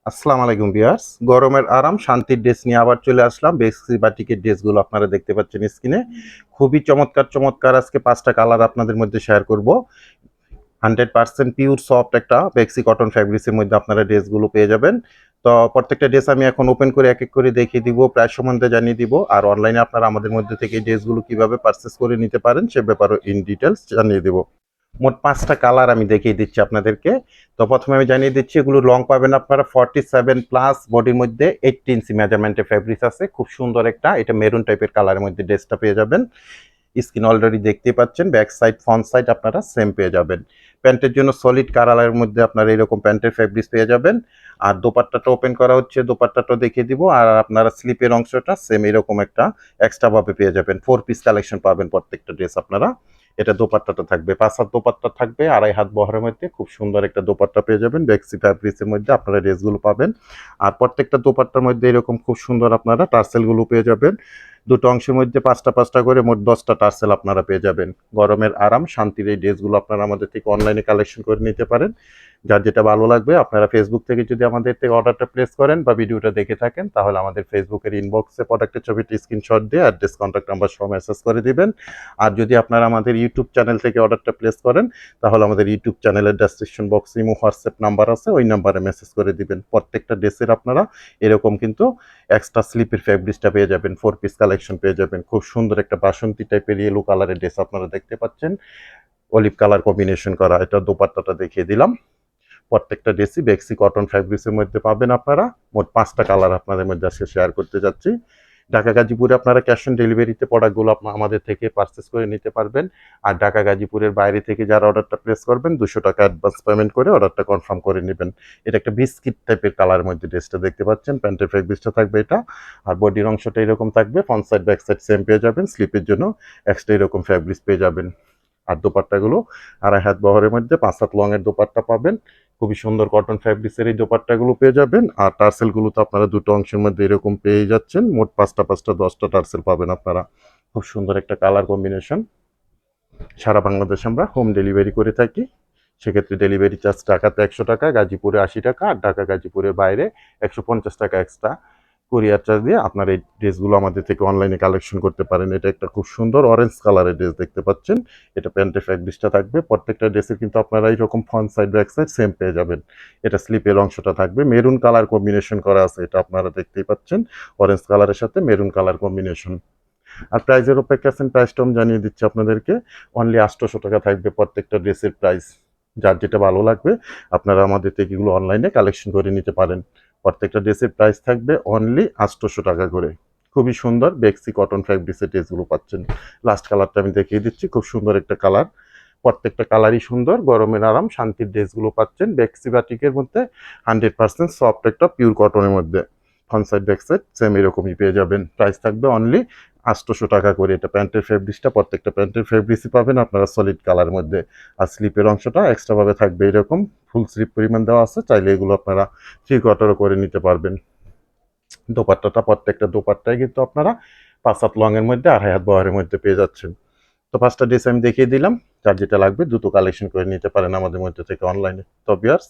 আসসালামু আলাইকুম ভিউয়ার্স। গরমের আরাম শান্তির ড্রেস নিয়ে আবার চলে আসলাম। বেক্সি বাটিকের ড্রেসগুলো আপনারা দেখতে পাচ্ছেন স্ক্রিনে। খুবই চমৎকার চমৎকার আজকে ৫টা কালার আপনাদের মধ্যে শেয়ার করব। 100% পিওর সফট একটা বেক্সি কটন ফ্যাব্রিক্সের মধ্যে আপনারা ড্রেসগুলো পেয়ে যাবেন। তো প্রত্যেকটা ড্রেস আমি এখন ওপেন করে এক এক করে দেখিয়ে দিব, প্রাইস সম্বন্ধে জানিয়ে দিব, আর অনলাইনে আপনারা আমাদের মধ্যে থেকে এই ড্রেসগুলো কিভাবে পারচেস করে নিতে পারেন সে ব্যাপারে ইন ডিটেলস জানিয়ে দিব। মোট 5টা কালার আমি দেখিয়ে দিচ্ছি আপনাদেরকে। তো প্রথমে আমি জানিয়ে দিচ্ছি এগুলো লং পাবেন আপনারা 47+ বডির মধ্যে 80 ইঞ্চি মেজারমেন্টের ফ্যাব্রিক্স আছে। খুব সুন্দর একটা, এটা মেরুন টাইপের কালারের মধ্যে ড্রেসটা পেয়ে যাবেন। স্কিন অলরেডি দেখতে পাচ্ছেন, ব্যাক সাইড ফ্রন্ট সাইড আপনারা সেম পেয়ে যাবেন। প্যান্টের জন্য সলিড কালারের মধ্যে আপনারা এরকম প্যান্টের ফ্যাব্রিক্স পেয়ে যাবেন। আর দোপাট্টাটা ওপেন করা হচ্ছে, দোপাট্টাটা দেখিয়ে দিব। আর আপনারা স্লিপের অংশটা সেম এরকম একটা এক্সট্রা ভাবে পেয়ে যাবেন। 4 পিস কালেকশন পাবেন প্রত্যেকটা ড্রেস আপনারা। এটা দোপাট্টাটা থাকবে, 5 হাত দোপাট্টা থাকবে, 2.5 হাত বহরের মধ্যে খুব সুন্দর একটা দোপাট্টা পেয়ে যাবেন। বেক্সি ফ্যাব্রিক্সের মধ্যে আপনারা ড্রেসগুলো পাবেন। আর প্রত্যেকটা দোপাট্টার মধ্যে এরকম খুব সুন্দর আপনারা টার্সেলগুলো পেয়ে যাবেন। দুটো অংশের মধ্যে 5টা করে মোট 10টা টার্সেল আপনারা পেয়ে যাবেন। গরমের আরাম শান্তির এই ড্রেসগুলো আপনারা আমাদের থেকে অনলাইনে কালেকশন করে নিতে পারেন। যার যেটা ভালো লাগবে আপনারা ফেসবুক থেকে যদি আমাদের থেকে অর্ডারটা প্লেস করেন বা ভিডিওটা দেখে থাকেন, তাহলে আমাদের ফেসবুকের ইনবক্সে প্রোডাক্টের ছবিটি স্ক্রিনশট দিয়ে অ্যাড্রেস কন্ট্যাক্ট নাম্বার সহ মেসেজ করে দিবেন। আর যদি আপনারা আমাদের ইউটিউব চ্যানেল থেকে অর্ডারটা প্লেস করেন, তাহলে আমাদের ইউটিউব চ্যানেলের ডেসক্রিপশন বক্সে ইমো হোয়াটসঅ্যাপ নাম্বার আছে, ওই নাম্বারে মেসেজ করে দিবেন। প্রত্যেকটা ড্রেসের আপনারা এরকম কিন্তু এক্সট্রা স্লিপের ফ্যাব্রিক্সটা পেয়ে যাবেন, 4 পিস কালেকশন পেয়ে যাবেন। খুব সুন্দর একটা বাসন্তী টাইপের ইয়েলো কালারের ড্রেস আপনারা দেখতে পাচ্ছেন, অলিভ কালার কম্বিনেশন করা। এটা দোপাট্টাটা দেখিয়ে দিলাম। প্রত্যেকটা ড্রেসই বেক্সি কটন ফ্যাব্রিক্সের মধ্যে পাবেন আপনারা। মোট 5টা কালার আপনাদের মধ্যে আজকে শেয়ার করতে যাচ্ছি। ঢাকা গাজীপুরে আপনারা ক্যাশ অন ডেলিভারিতে প্রোডাক্টগুলো আমাদের থেকে পারচেস করে নিতে পারবেন। আর ঢাকা গাজীপুরের বাইরে থেকে যারা অর্ডারটা প্লেস করবেন 200 টাকা অ্যাডভান্স পেমেন্ট করে অর্ডারটা কনফার্ম করে নেবেন। এটা একটা বিস্কিট টাইপের কালারের মধ্যে ড্রেসটা দেখতে পাচ্ছেন, প্যান্টের ফ্যাব্রিক্সটা থাকবে এটা। আর বডির অংশটা এরকম থাকবে, front side back side same পেয়ে যাবেন। স্লিপের জন্য এক্সট্রা এরকম ফ্যাব্রিক্স পেয়ে যাবেন। আর দোপাট্টাগুলো 2.5 হাত বহরের মধ্যে 5 হাত লং এর দোপাট্টা পাবেন। খুবই সুন্দর কটন ফ্যাব্রিক্সের এই দোপাট্টাগুলো পেয়ে যাবেন। আর টার্সেলগুলো তো আপনারা দুটো অংশের মধ্যে এরকম পেয়ে যাচ্ছেন। মোট 5টা 10টা টার্সেল পাবেন আপনারা। খুব সুন্দর একটা কালার কম্বিনেশন। সারা বাংলাদেশে আমরা হোম ডেলিভারি করে থাকি। সেক্ষেত্রে ডেলিভারি চার্জ ঢাকাতে 100 টাকা, গাজীপুরে 80 টাকা, আর ঢাকা গাজীপুরের বাইরে 150 টাকা এক্সট্রা কুরিয়ার চার্জ দিয়ে আপনার এই ড্রেসগুলো আমাদের থেকে অনলাইনে কালেকশন করতে পারেন। এটা একটা খুব সুন্দর অরেঞ্জ কালারের ড্রেস দেখতে পাচ্ছেন। এটা প্যান্টের ফ্যাব্রিক্সটা থাকবে। প্রত্যেকটা ড্রেসের কিন্তু আপনারা এইরকম front side back side same পেয়ে যাবেন। এটা স্লিপের অংশটা থাকবে, মেরুন কালার কম্বিনেশন করা আছে, এটা আপনারা দেখতেই পাচ্ছেন। অরেঞ্জ কালারের সাথে মেরুন কালার কম্বিনেশন। আর প্রাইজের অপেক্ষা আছেন, প্রাইসটা আমি জানিয়ে দিচ্ছি আপনাদেরকে। অনলি 800 টাকা থাকবে প্রত্যেকটা ড্রেসের প্রাইস। যার যেটা ভালো লাগবে আপনারা আমাদের থেকে এগুলো অনলাইনে কালেকশন করে নিতে পারেন। প্রত্যেকটা ড্রেসের প্রাইস থাকবে অনলি 800 টাকা করে। খুবই সুন্দর বেক্সি কটন ফ্যাব্রিক্সের ড্রেসগুলো পাচ্ছেন। লাস্ট কালারটা আমি দেখিয়ে দিচ্ছি, খুব সুন্দর একটা কালার। প্রত্যেকটা কালারই সুন্দর, গরমের আরাম শান্তির ড্রেসগুলো পাচ্ছেন বেক্সি বাটিকের মধ্যে। 100% সফট একটা পিওর কটনের মধ্যে front side back side same এরকমই পেয়ে যাবেন। প্রাইস থাকবে অনলি 800 টাকা করে। এটা প্যান্টের ফেব্রিক্সটা, প্রত্যেকটা প্যান্টের ফেব্রিক্সই পাবেন আপনারা সলিড কালার মধ্যে। আর স্লিপের অংশটা এক্সট্রাভাবে থাকবে এরকম, ফুল স্লিপ পরিমাণ দেওয়া আছে, চাইলে এগুলো আপনারা 3 কোয়ার্টারও করে নিতে পারবেন। দোপাট্টাটা প্রত্যেকটা দোপাট্টায় কিন্তু আপনারা 5 হাত লং এর মধ্যে 2.5 হাত বহরের মধ্যে পেয়ে যাচ্ছেন। তো 5টা ড্রেস আমি দেখিয়ে দিলাম। যার যেটা লাগবে দ্রুত কালেকশন করে নিতে পারেন আমাদের মধ্যে থেকে অনলাইনে। তো ভিউয়ার্স,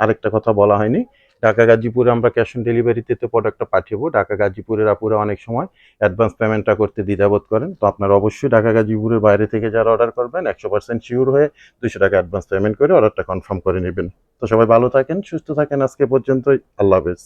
আরেকটা কথা বলা হয়নি, ঢাকা গাজীপুরে আমরা ক্যাশ অন ডেলিভারিতে তো প্রোডাক্টটা পাঠাবো। ঢাকা গাজীপুরের আপুরা অনেক সময় অ্যাডভান্স পেমেন্টটা করতে দ্বিধাবোধ করেন। তো আপনারা অবশ্যই ঢাকা গাজীপুরের বাইরে থেকে যারা অর্ডার করবেন 100% শিওর হয়ে 200 টাকা অ্যাডভান্স পেমেন্ট করে অর্ডারটা কনফার্ম করে নেবেন। তো সবাই ভালো থাকেন, সুস্থ থাকেন, আজকে পর্যন্তই। আল্লাহ হাফেজ।